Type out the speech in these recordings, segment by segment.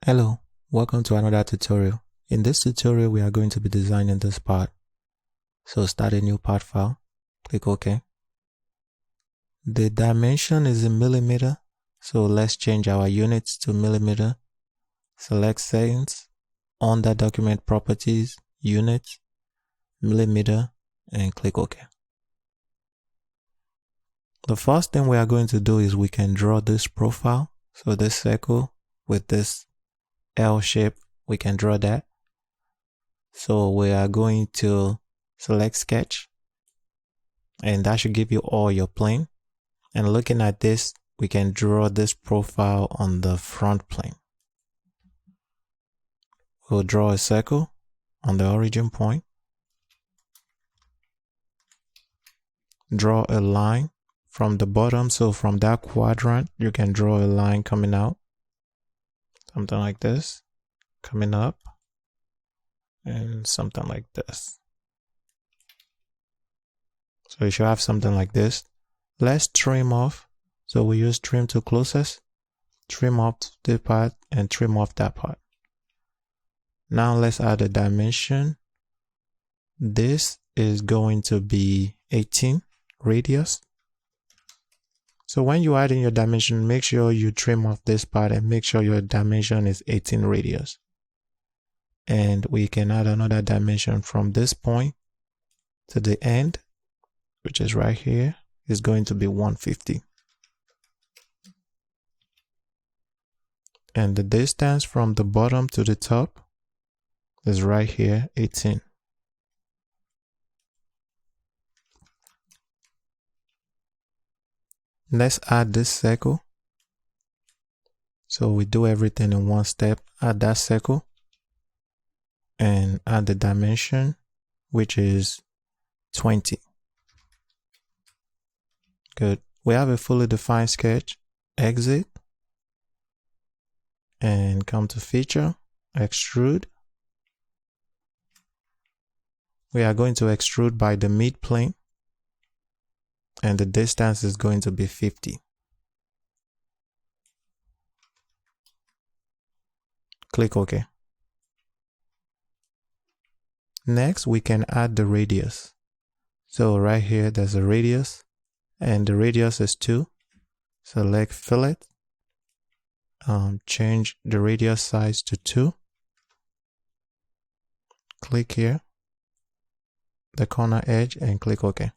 Hello, welcome to another tutorial. In this tutorial, we are going to be designing this part. So start a new part file, click OK. The dimension is in millimeter, so let's change our units to millimeter. Select settings, under document properties, units, millimeter, and click OK. The first thing we are going to do is we can draw this profile. So this circle with this L shape, we can draw that. So we are going to select sketch, and that should give you all your plane. And looking at this, we can draw this profile on the front plane. We'll draw a circle on the origin point. Draw a line from the bottom. So from that quadrant, you can draw a line coming out. Something like this, coming up, and something like this. So you should have something like this. Let's trim off. So we use trim to closest, trim off this part and trim off that part. Now let's add a dimension. This is going to be 18 radius. So when you add in your dimension, make sure you trim off this part and make sure your dimension is 18 radius. And we can add another dimension from this point to the end, which is right here, is going to be 150. And the distance from the bottom to the top is right here, 18. Let's add this circle. So we do everything in one step. Add that circle and add the dimension, which is 20. Good. We have a fully defined sketch. Exit and come to feature, extrude. We are going to extrude by the mid plane, and the distance is going to be 50. Click OK. Next, we can add the radius. So right here, there's a radius, and the radius is 2. Select fillet. Change the radius size to 2. Click here, the corner edge, and click OK.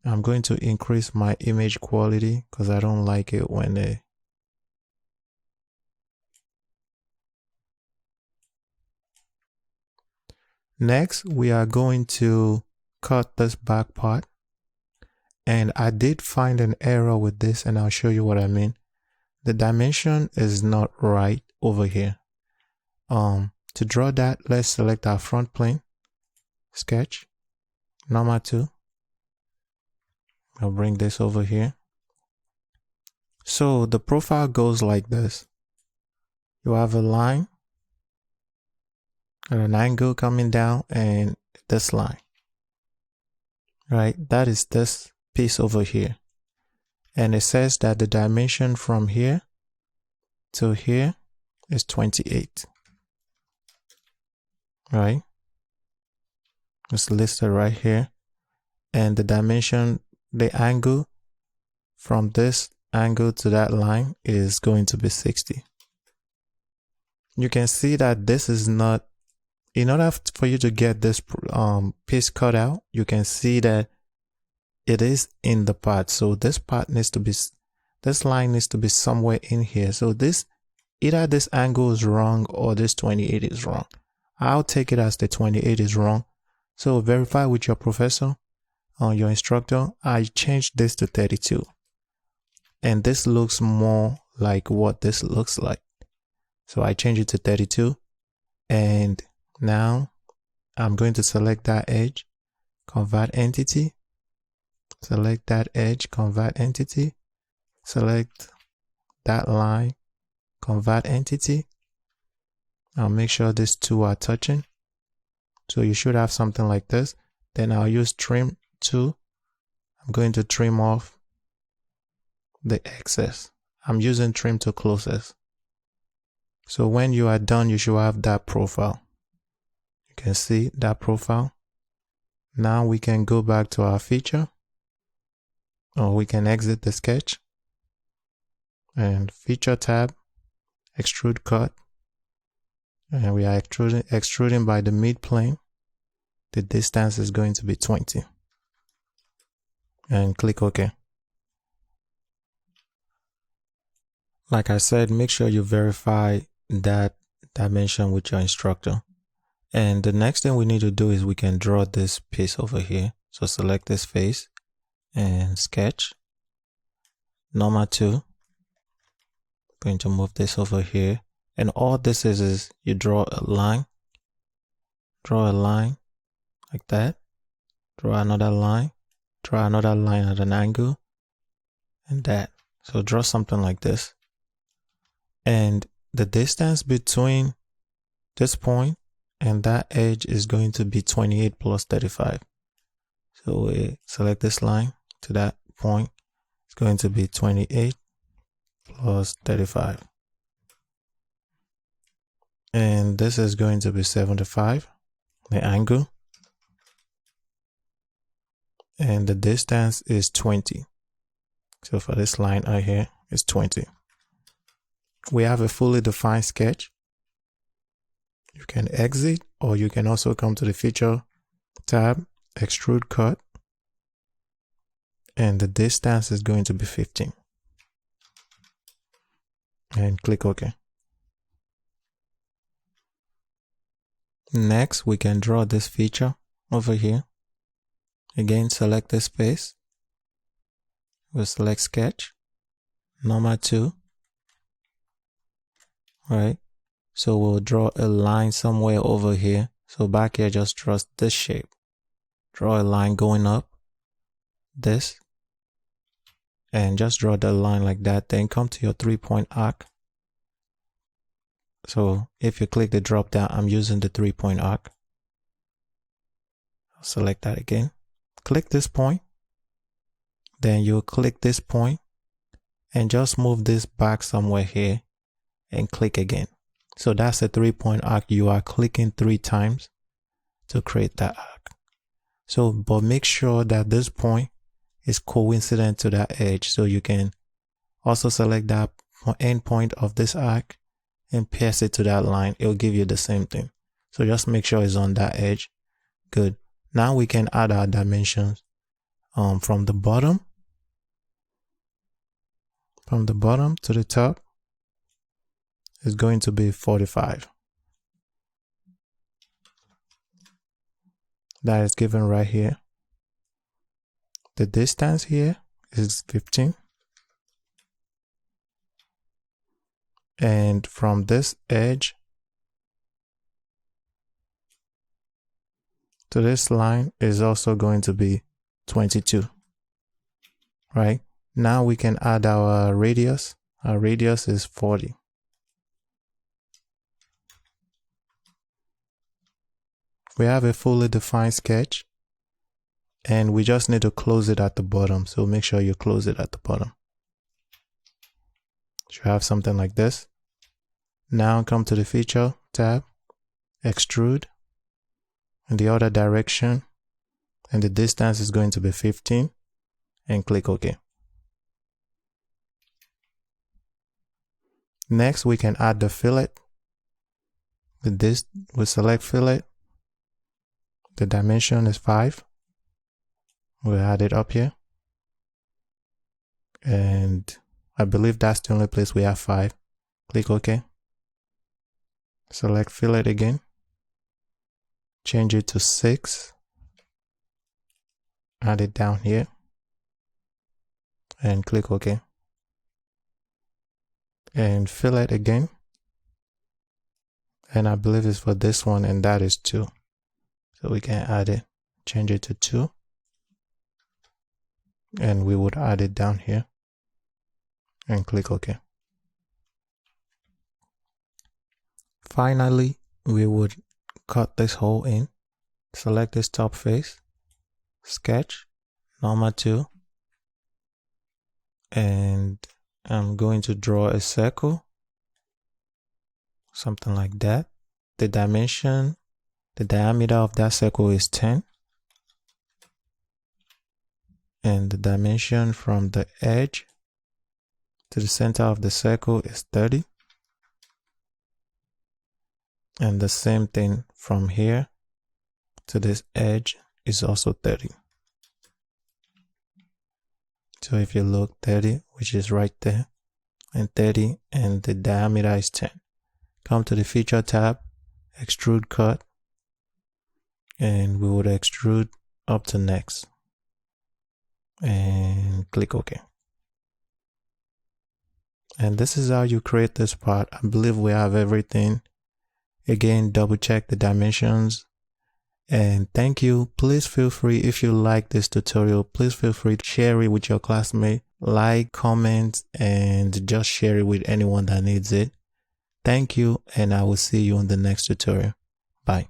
I'm going to increase my image quality because I don't like it when they... Next, we are going to cut this back part. And I did find an error with this, and I'll show you what I mean. The dimension is not right over here. To draw that, let's select our front plane, sketch, number 2. I'll bring this over here. So the profile goes like this. You have a line and an angle coming down, and this line, right? That is this piece over here. And it says that the dimension from here to here is 28. Right? It's listed right here. And the dimension, the angle from this angle to that line is going to be 60. You can see that this is not, in order for you to get this piece cut out, you can see that it is in the part. So this part needs to be, this line needs to be somewhere in here. So this, either this angle is wrong or this 28 is wrong. I'll take it as the 28 is wrong. So verify with your professor or your instructor. I changed this to 32. And this looks more like what this looks like. So I change it to 32. And now I'm going to select that edge, convert entity. Select that edge, convert entity. Select that line, convert entity. I'll make sure these two are touching. So you should have something like this. Then I'll use trim 2. I'm going to trim off the excess. I'm using trim to closest. So when you are done, you should have that profile. You can see that profile. Now we can go back to our feature, or we can exit the sketch and feature tab, extrude cut, and we are extruding by the mid plane. The distance is going to be 20, and click OK. Like I said, make sure you verify that dimension with your instructor. And the next thing we need to do is we can draw this piece over here. So select this face and sketch. Normal 2. Going to move this over here. And all this is you draw a line. Draw a line like that. Draw another line. Draw another line at an angle. And that. So draw something like this. And the distance between this point and that edge is going to be 28 plus 35. So we select this line to that point. It's going to be 28 plus 35. And this is going to be 75, the angle. And the distance is 20. So for this line right here, it's 20. We have a fully defined sketch. You can exit, or you can also come to the feature tab, extrude cut, and the distance is going to be 15. And click OK. Next, we can draw this feature over here. Again, select this space. We'll select sketch, normal 2. Right? So we'll draw a line somewhere over here. So back here, just draw this shape. Draw a line going up, this, and just draw the line like that. Then come to your 3-point arc. So if you click the drop down, I'm using the 3-point arc. I'll select that again. Click this point. Then you'll click this point and just move this back somewhere here and click again. So that's a 3-point arc. You are clicking 3 times to create that arc. So, but make sure that this point is coincident to that edge. So you can also select that end point of this arc and pierce it to that line. It'll give you the same thing. So just make sure it's on that edge. Good. Now we can add our dimensions from the bottom to the top. Is going to be 45. That is given right here. The distance here is 15. And from this edge to this line is also going to be 22. Right? Now we can add our radius. Our radius is 40. We have a fully defined sketch, and we just need to close it at the bottom. So make sure you close it at the bottom. You have something like this. Now come to the feature tab, extrude in the other direction, and the distance is going to be 15, and click OK. Next, we can add the fillet. With this, we select fillet. The dimension is 5. We'll add it up here. And I believe that's the only place we have 5. Click OK. Select fillet again. Change it to 6. Add it down here. And click OK. And fillet again. And I believe it's for this one, and that is 2. So we can add it, change it to 2. And we would add it down here. And click OK. Finally, we would cut this hole in. Select this top face. Sketch, normal 2. And I'm going to draw a circle. something like that. The diameter of that circle is 10. And the dimension from the edge to the center of the circle is 30. And the same thing from here to this edge is also 30. So if you look, 30, which is right there, and 30, and the diameter is 10. Come to the feature tab, extrude cut, and we would extrude up to next. And click OK. And this is how you create this part. I believe we have everything. Again, double check the dimensions. And thank you. Please feel free, if you like this tutorial, please feel free to share it with your classmate, like, comment, and just share it with anyone that needs it. Thank you, and I will see you in the next tutorial.